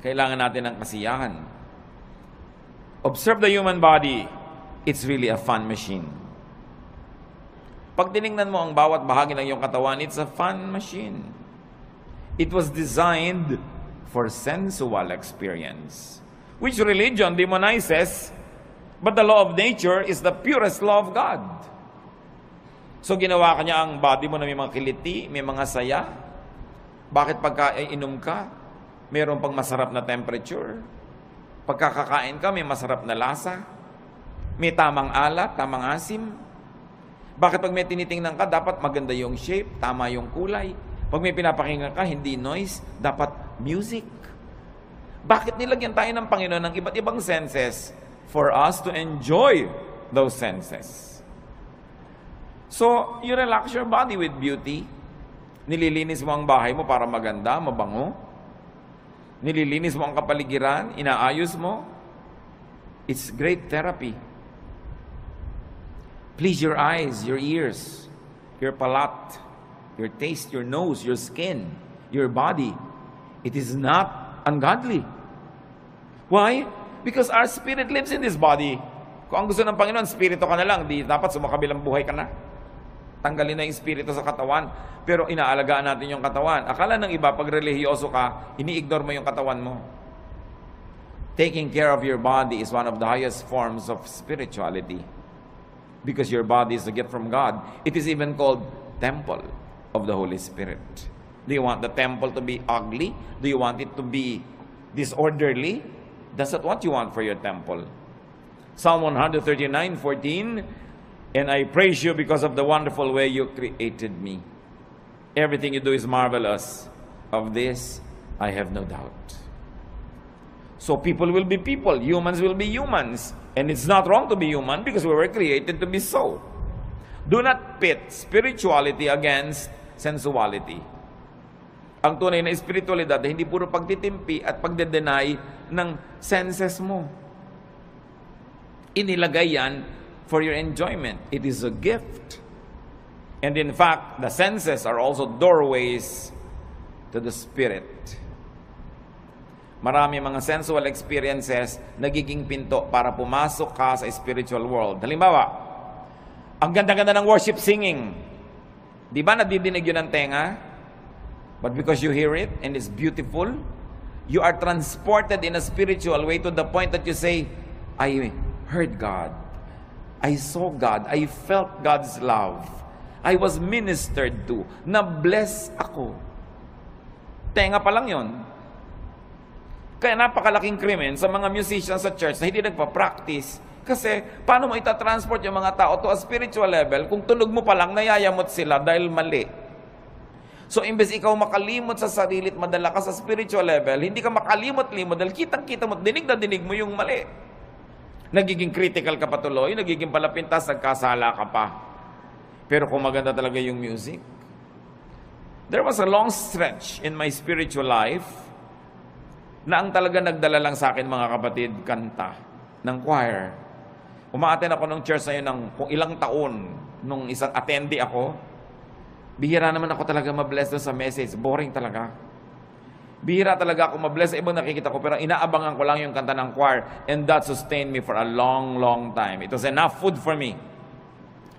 Kailangan natin ng kasiyahan. Observe the human body. It's really a fun machine. Pag tinignan mo ang bawat bahagi ng iyong katawan, it's a fun machine. It was designed for sensual experience, which religion demonizes, but the law of nature is the purest law of God. So ginawa ka niya ang body mo na may mga kiliti, may mga saya. Bakit pagka inom ka, mayroon pang masarap na temperature? Pagkakakain ka, may masarap na lasa? May tamang alat, tamang asim? Bakit pag may tinitingnan ka, dapat maganda yung shape, tama yung kulay? Pag may pinapakinggan ka, hindi noise, dapat music. Bakit nilagyan tayo ng Panginoon ng iba't ibang senses for us to enjoy those senses? So, you relax your body with beauty. Nililinis mo ang bahay mo para maganda, mabango. Nililinis mo ang kapaligiran, inaayos mo. It's great therapy. Please your eyes, your ears, your palate, your taste, your nose, your skin, your body. It is not ungodly. Why? Because our spirit lives in this body. Kung ang gusto ng Panginoon, spirito ka na lang, di dapat sumakabilang buhay ka na. Tanggalin na yung spirito sa katawan. Pero inaalagaan natin yung katawan. Akala ng iba, pag relihiyoso ka, ini-ignore mo yung katawan mo. Taking care of your body is one of the highest forms of spirituality. Because your body is a gift from God. It is even called temple of the Holy Spirit. Do you want the temple to be ugly? Do you want it to be disorderly? That's not what you want for your temple. Psalm 139:14, and I praise you because of the wonderful way you created me. Everything you do is marvelous. Of this, I have no doubt. So people will be people. Humans will be humans. And it's not wrong to be human because we were created to be so. Do not pit spirituality against sensuality. Ang tunay na espiritualidad ay hindi puro pagtitimpi at pagde-deny ng senses mo. Inilagay yan for your enjoyment. It is a gift. And in fact, the senses are also doorways to the spirit. Marami mga sensual experiences nagiging pinto para pumasok ka sa spiritual world. Halimbawa, ang ganda-ganda ng worship singing. Di ba nadidinig yun ng tenga? But because you hear it and it's beautiful, you are transported in a spiritual way to the point that you say, I heard God. I saw God. I felt God's love. I was ministered to. Na-bless ako. Tenga pa lang yun. Kaya napakalaking krimen sa mga musicians sa church na hindi nagpa-practice. Kasi paano mo itatransport yung mga tao to a spiritual level kung tunog mo pa lang nayayamot sila dahil mali. So imbes ikaw makalimot sa sarili at madala ka sa spiritual level, hindi ka makalimot-limot dahil kitang-kita mo, dinig na dinig mo yung mali. Nagiging critical ka pa tuloy, nagiging palapintas, nagkasala ka pa. Pero kung maganda talaga yung music. There was a long stretch in my spiritual life na ang talaga nagdala lang sa akin, mga kapatid, kanta ng choir. Umaattend ako ng church na yun ng kung ilang taon, nung isang attendee ako. Bihira naman ako talaga mabless doon sa message. Boring talaga. Bihira talaga ako mabless sa ibang nakikita ko, pero inaabangan ko lang yung kanta ng choir, and that sustained me for a long, long time. It was enough food for me.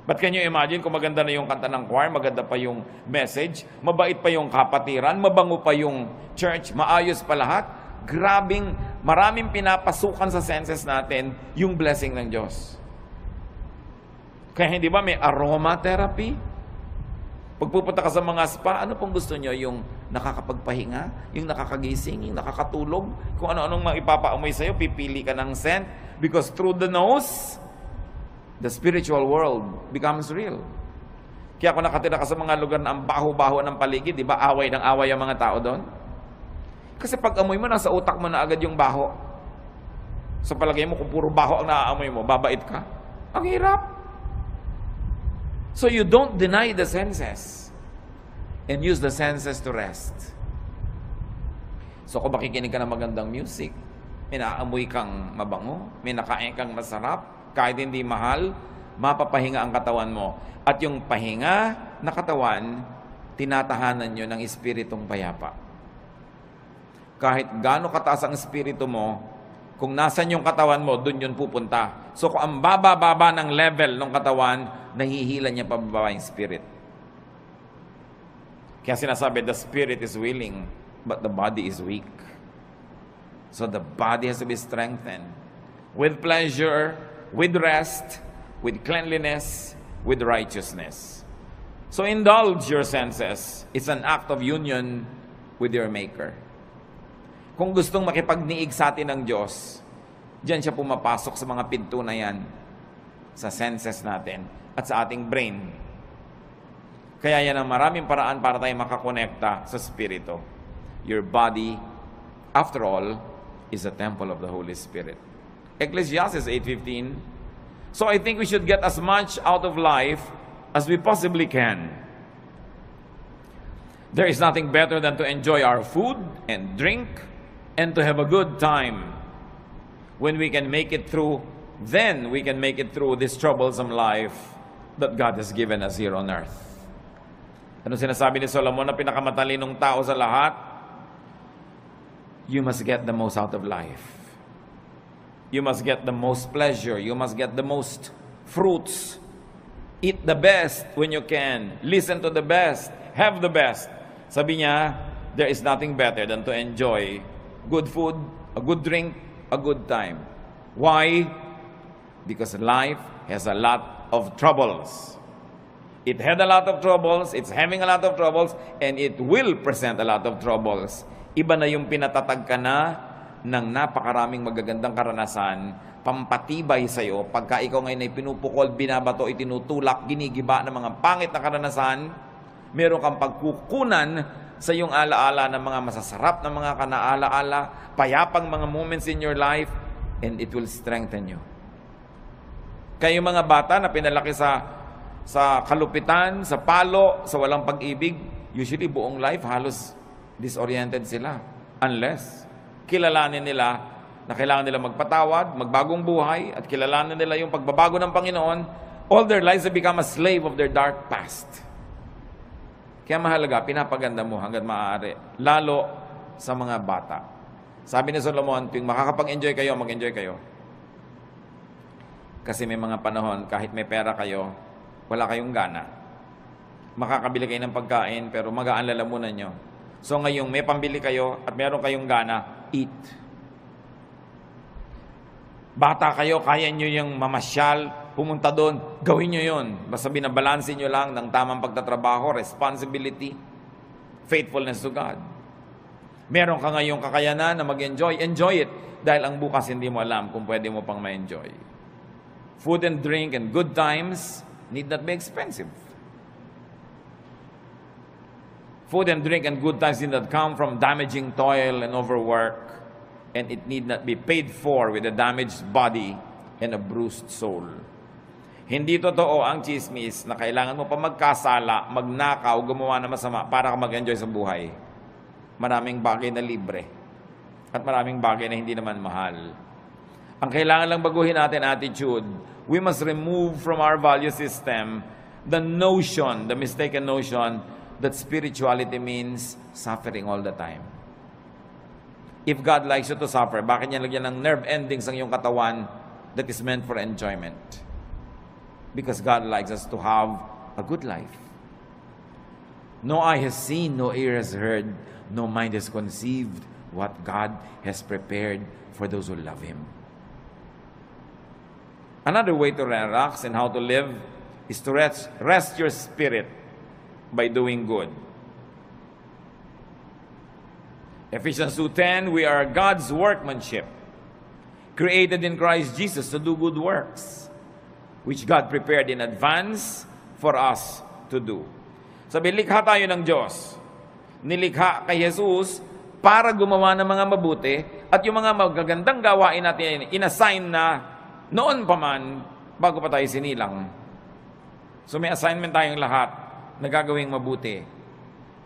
But can you imagine kung maganda na yung kanta ng choir, maganda pa yung message, mabait pa yung kapatiran, mabango pa yung church, maayos pa lahat? Grabing, maraming pinapasukan sa senses natin yung blessing ng Diyos. Kaya hindi ba may aromatherapy? Pag pupunta ka sa mga spa, ano pong gusto nyo? Yung nakakapagpahinga, yung nakakagising, yung nakakatulog, kung ano-anong maipapaamoy sa'yo, pipili ka ng scent. Because through the nose, the spiritual world becomes real. Kaya kung nakatira ka sa mga lugar na ang baho-baho ng paligid, di ba, away ng away ang mga tao doon? Kasi pag amoy mo, nasa utak mo na agad yung baho. Sa palagay mo, kung puro baho ang naaamoy mo, babait ka? Ang hirap. So you don't deny the senses and use the senses to rest. So kung makikinig ka ng magandang music, may naamoy kang mabango, may nakain kang masarap, kahit hindi mahal, mapapahinga ang katawan mo. At yung pahinga na katawan, tinatahanan nyo ng espiritong payapa. Kahit gaano kataas ang espiritu mo, kung nasan yung katawan mo, dun yun pupunta. So kung ang baba-baba ng level ng katawan, nahihila niya pababa yung spirit. Kaya sinasabi, the spirit is willing, but the body is weak. So the body has to be strengthened. With pleasure, with rest, with cleanliness, with righteousness. So indulge your senses. It's an act of union with your Maker. Kung gustong makipagniig sa atin ng Diyos, diyan siya pumapasok sa mga pinto na yan, sa senses natin at sa ating brain. Kaya yan ang maraming paraan para tayo makakonekta sa Spirito. Your body, after all, is a temple of the Holy Spirit. Ecclesiastes 8:15. So I think we should get as much out of life as we possibly can. There is nothing better than to enjoy our food and drink and to have a good time. When we can make it through, then we can make it through this troublesome life that God has given us here on earth. Ano sinasabi ni Solomon na pinakamatalinong tao sa lahat? You must get the most out of life. You must get the most pleasure. You must get the most fruits. Eat the best when you can. Listen to the best. Have the best. Sabi niya, there is nothing better than to enjoy good food, a good drink, a good time. Why? Because life has a lot of troubles. It had a lot of troubles, it's having a lot of troubles, and it will present a lot of troubles. Iba na yung pinatatag ka na ng napakaraming magagandang karanasan, pampatibay sa'yo, pagka ikaw ngayon ay pinupukol, binabato, itinutulak, ginigiba ng mga pangit na karanasan, meron kang pagkukunan sa iyong alaala ng mga masasarap na mga kanaalaala, payapang mga moments in your life, and it will strengthen you. Kaya yung mga bata na pinalaki sa kalupitan, sa palo, sa walang pag-ibig, usually buong life halos disoriented sila. Unless kilalanin nila na kailangan nila magpatawad, magbagong buhay, at kilalanin nila yung pagbabago ng Panginoon, all their lives they become a slave of their dark past. Kaya mahalaga, pinapaganda mo hanggat maaari, lalo sa mga bata. Sabi ni Solomon, tuwing makakapag-enjoy kayo, mag-enjoy kayo. Kasi may mga panahon, kahit may pera kayo, wala kayong gana. Makakabili kayo ng pagkain, pero magaan lalamunan nyo. So ngayong may pambili kayo at meron kayong gana, eat. Bata kayo, kaya nyo yung mamasyal, pumunta doon, gawin nyo yun. Basta binabalansin nyo lang ng tamang pagtatrabaho, responsibility, faithfulness to God. Meron ka ngayong kakayanan na mag-enjoy, enjoy it. Dahil ang bukas hindi mo alam kung pwede mo pang ma-enjoy. Food and drink and good times need not be expensive. Food and drink and good times need not come from damaging toil and overwork, and it need not be paid for with a damaged body and a bruised soul. Hindi totoo ang chismis na kailangan mo pa magkasala, magnakaw, gumawa na masama para ka mag-enjoy sa buhay. Maraming bagay na libre at maraming bagay na hindi naman mahal. Ang kailangan lang baguhin natin attitude. We must remove from our value system the notion, the mistaken notion that spirituality means suffering all the time. If God likes you to suffer, bakit niya lagyan ng nerve endings ang iyong katawan that is meant for enjoyment? Because God likes us to have a good life. No eye has seen, no ear has heard, no mind has conceived what God has prepared for those who love Him. Another way to relax and how to live is to rest your spirit by doing good. Ephesians 2:10, we are God's workmanship, created in Christ Jesus to do good works, which God prepared in advance for us to do. Sabi, likha tayo ng Diyos. Nilikha kay Jesus para gumawa ng mga mabuti at yung mga magagandang gawain natin, inassign na noon pa man, bago pa tayo sinilang. So may assignment tayong lahat na gagawing mabuti.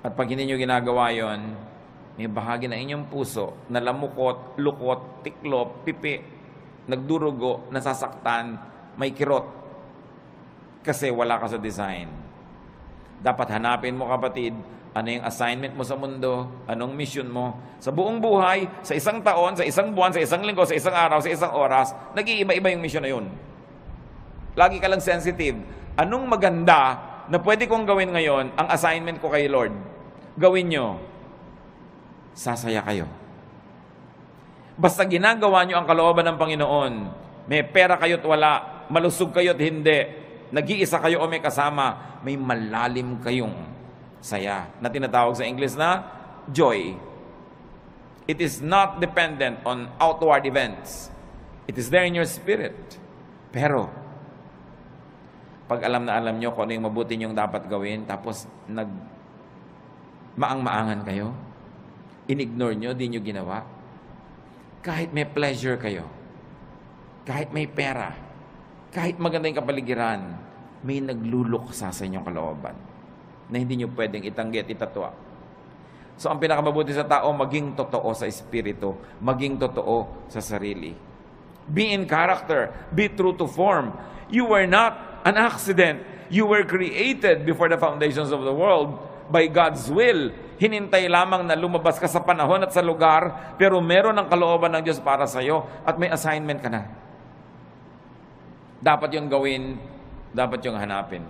At pag hindi nyo ginagawa yon, may bahagi ng inyong puso na lamukot, lukot, tiklop, pipi, nagdurugo, nasasaktan, may kirot. Kasi wala ka sa design. Dapat hanapin mo, kapatid, ano yung assignment mo sa mundo, anong mission mo. Sa buong buhay, sa isang taon, sa isang buwan, sa isang linggo, sa isang araw, sa isang oras, nag-iiba-iba yung mission na yun. Lagi ka lang sensitive. Anong maganda na pwede kong gawin ngayon, ang assignment ko kay Lord? Gawin nyo. Sasaya kayo. Basta ginagawa nyo ang kalooban ng Panginoon, may pera kayo't wala, malusog kayo't hindi, nag-iisa kayo o may kasama, may malalim kayong saya na tinatawag sa English na joy. It is not dependent on outward events. It is there in your spirit. Pero, pag alam na alam nyo kung ano yung mabuti nyong dapat gawin, tapos maang-maangan kayo, inignore nyo, di nyo ginawa, kahit may pleasure kayo, kahit may pera, kahit maganda yung kapaligiran, may nagluluksa sa inyong kalooban na hindi nyo pwedeng itanggi at itatwa. So, ang pinakamabuti sa tao, maging totoo sa espiritu, maging totoo sa sarili. Be in character, be true to form. You were not an accident. You were created before the foundations of the world by God's will. Hinintay lamang na lumabas ka sa panahon at sa lugar, pero meron ng kalooban ng Diyos para sa iyo at may assignment ka na. Dapat yung gawin, dapat yung hanapin.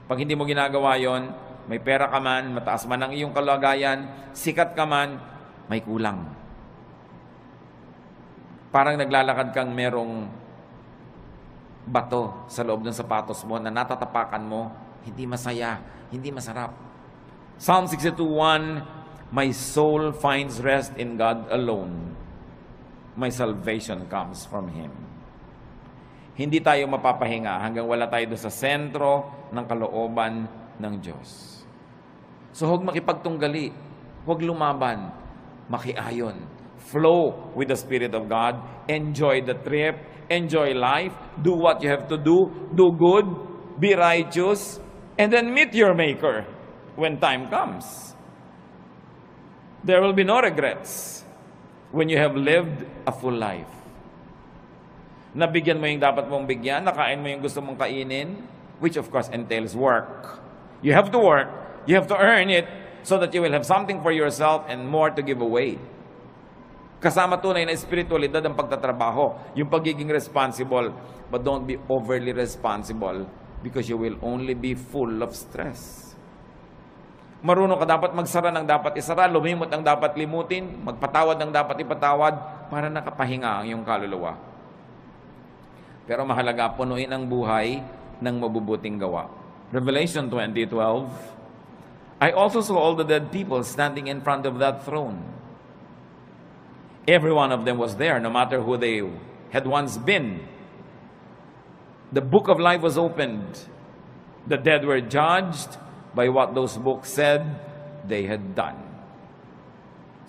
Pag hindi mo ginagawa yon, may pera ka man, mataas man ang iyong kalagayan, sikat ka man, may kulang. Parang naglalakad kang merong bato sa loob ng sapatos mo na natatapakan mo, hindi masaya, hindi masarap. Psalm 62:1, my soul finds rest in God alone. My salvation comes from Him. Hindi tayo mapapahinga hanggang wala tayo doon sa sentro ng kalooban ng Diyos. So huwag makipagtunggali, huwag lumaban, makiayon. Flow with the Spirit of God, enjoy the trip, enjoy life, do what you have to do good, be righteous, and then meet your Maker when time comes. There will be no regrets when you have lived a full life. Nabigyan mo yung dapat mong bigyan, nakain mo yung gusto mong kainin, which of course entails work. You have to work, you have to earn it, so that you will have something for yourself and more to give away. Kasama tunay na espiritualidad ang pagtatrabaho, yung pagiging responsible, but don't be overly responsible because you will only be full of stress. Marunong ka dapat magsara ng dapat isara, lumimot ang dapat limutin, magpatawad ng dapat ipatawad para nakapahinga ang iyong kaluluwa. Pero mahalaga, punuin ang buhay ng mabubuting gawa. Revelation 20:12, I also saw all the dead people standing in front of that throne. Every one of them was there, no matter who they had once been. The book of life was opened. The dead were judged by what those books said they had done.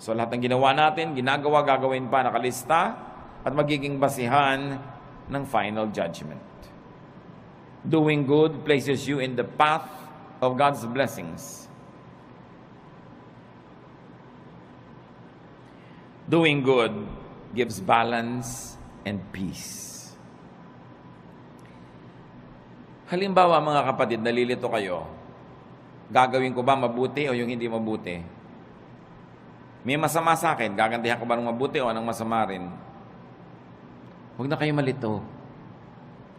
So lahat ng ginawa natin, ginagawa, gagawin pa, nakalista, at magiging basihan ng final judgment. Doing good places you in the path of God's blessings. Doing good gives balance and peace. Halimbawa, mga kapatid, nalilito kayo, gagawin ko ba mabuti o yung hindi mabuti? May masama sa akin, gagantihan ko ba ng mabuti o ng masama rin? Huwag na kayo malito.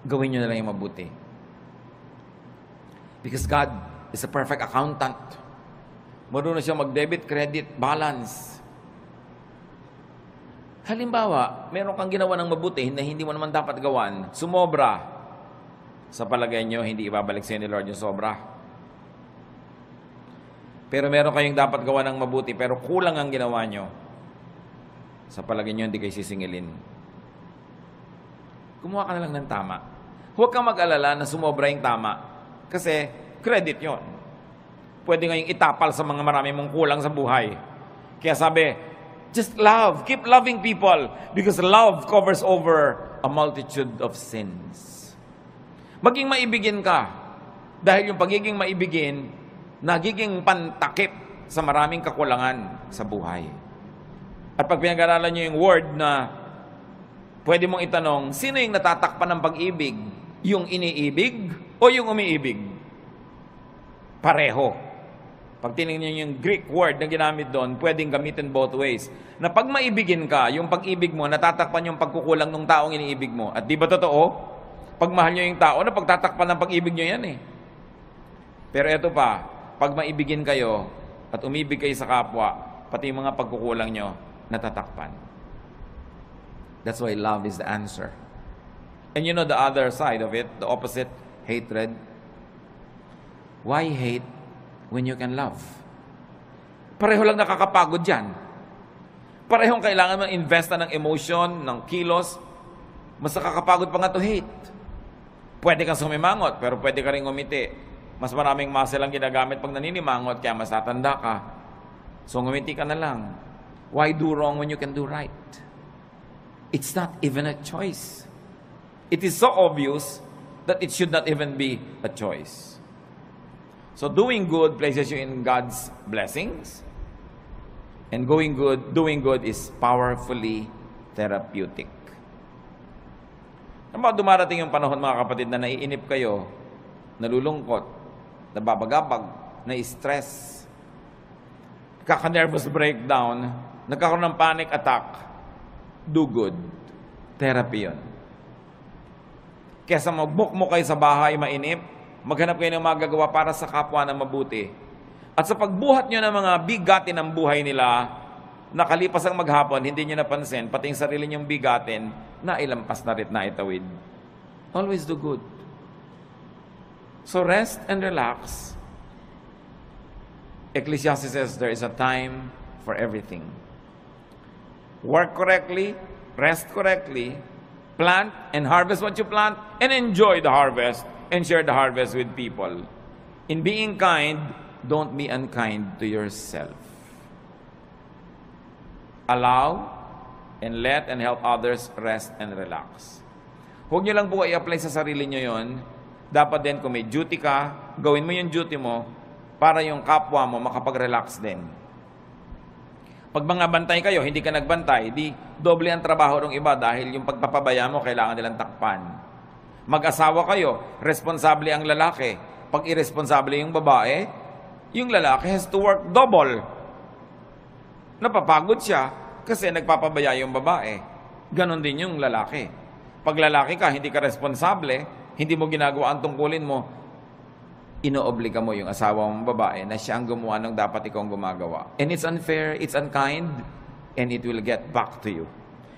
Gawin nyo na lang yung mabuti. Because God is a perfect accountant. Marunong siya mag-debit, credit, balance. Halimbawa, meron kang ginawa ng mabuti na hindi mo naman dapat gawan, sumobra. Sa palagay nyo, hindi ibabalik sa ni Lord yung sobra. pero meron kayong dapat gawa ng mabuti, pero kulang ang ginawa nyo, sa palagay nyo, hindi kayo sisingilin. Kumuha ka na lang ng tama. Huwag kang mag-alala na sumobra yung tama. Kasi, credit yon. Pwede ngayong itapal sa mga marami mong kulang sa buhay. Kaya sabi, just love. Keep loving people. Because love covers over a multitude of sins. Maging maibigin ka. Dahil yung pagiging maibigin, nagiging pantakip sa maraming kakulangan sa buhay. At pag pinag-aralan nyo yung word na pwede mong itanong, sino yung natatakpan ng pag-ibig? Yung iniibig o yung umiibig? Pareho. Pag tinignan nyo yung Greek word na ginamit doon, pwedeng gamitin both ways. Na pag maibigin ka, yung pag-ibig mo, natatakpan yung pagkukulang ng taong iniibig mo. At di ba totoo? Pag mahal nyo yung tao, na pagtatakpan ng pag-ibig nyo yan eh. Pero eto pa, pag maibigin kayo at umibig kayo sa kapwa, pati yung mga pagkukulang nyo, natatakpan. That's why love is the answer. And you know the other side of it, the opposite, hatred. Why hate when you can love? Pareho lang nakakapagod dyan. Parehong kailangan mo invest ng emotion, ng kilos. Mas nakakapagod pa nga to hate. Pwede kang sumimangot, pero pwede ka rin ngumiti. Mas maraming muscle ang ginagamit pag naninimangot, kaya mas tatanda ka. So ngumiti ka na lang. Why do wrong when you can do right? It's not even a choice. It is so obvious that it should not even be a choice. So doing good places you in God's blessings. And doing good is powerfully therapeutic. Naman dumarating yung panahon, mga kapatid, na naiinip kayo, nalulungkot, nababagabag, na-stress, kaka-nervous breakdown, nagkakaroon ng panic attack. Do good. Therapy yun. Kesa mag-book mo kayo sa bahay, mainip, maghanap kayo ng magagawa para sa kapwa na mabuti. At sa pagbuhat nyo ng mga bigatin ng buhay nila, nakalipas ang maghapon, hindi nyo napansin, pati yung sarili nyong bigatin, nailampas na rin na itawid. Always do good. So rest and relax. Ecclesiastes says there is a time for everything. Work correctly, rest correctly, plant and harvest what you plant, and enjoy the harvest and share the harvest with people. In being kind, don't be unkind to yourself. Allow and let and help others rest and relax. Huwag nyo lang po i-apply sa sarili nyo yon. Dapat din kung may duty ka, gawin mo yung duty mo para yung kapwa mo makapag-relax din. Pag mga bantay kayo, hindi ka nagbantay, di doble ang trabaho ng iba dahil yung pagpapabaya mo kailangan nilang takpan. Mag-asawa kayo, responsable ang lalaki. Pag irresponsable yung babae, yung lalaki has to work double. Napapagod siya kasi nagpapabaya yung babae. Ganon din yung lalaki. Pag lalaki ka, hindi ka responsable, hindi mo ginagawa ang tungkulin mo, inoobliga mo yung asawa mong babae na siya ang gumawa ng dapat ikaw gumagawa. And it's unfair, it's unkind, and it will get back to you.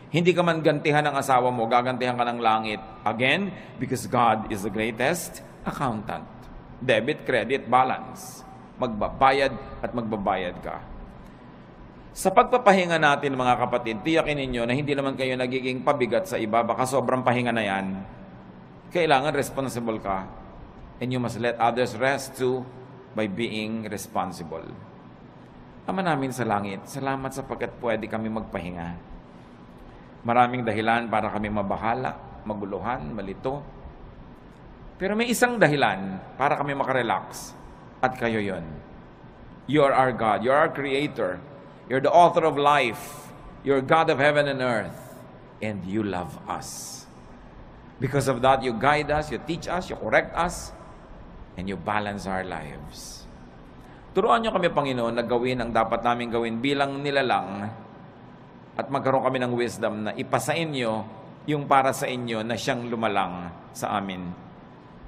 Hindi ka man gantihan ng asawa mo, gagantihan ka ng langit. Again, because God is the greatest accountant. Debit, credit, balance. Magbabayad at magbabayad ka. Sa pagpapahinga natin, mga kapatid, tiyakin ninyo na hindi naman kayo nagiging pabigat sa iba, baka sobrang pahinga na yan. Kailangan responsible ka. And you must let others rest too by being responsible. Ama namin sa langit, salamat sapagkat pwede kami magpahinga. Maraming dahilan para kami mabahala, maguluhan, malito. Pero may isang dahilan para kami makarelax. At kayo yon. You are our God. You are our Creator. You're the author of life. You're God of heaven and earth. And you love us. Because of that, you guide us, you teach us, you correct us, and you balance our lives. Turuan niyo kami, Panginoon, na gawin ang dapat namin gawin bilang nilalang at magkaroon kami ng wisdom na ipasa inyo yung para sa inyo na siyang lumalang sa amin.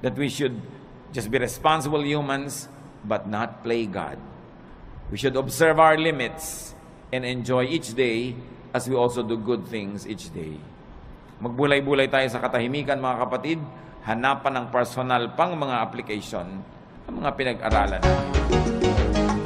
That we should just be responsible humans but not play God. We should observe our limits and enjoy each day as we also do good things each day. Magbulay-bulay tayo sa katahimikan, mga kapatid, hanapan ng personal pang mga application ang mga pinag-aralan natin.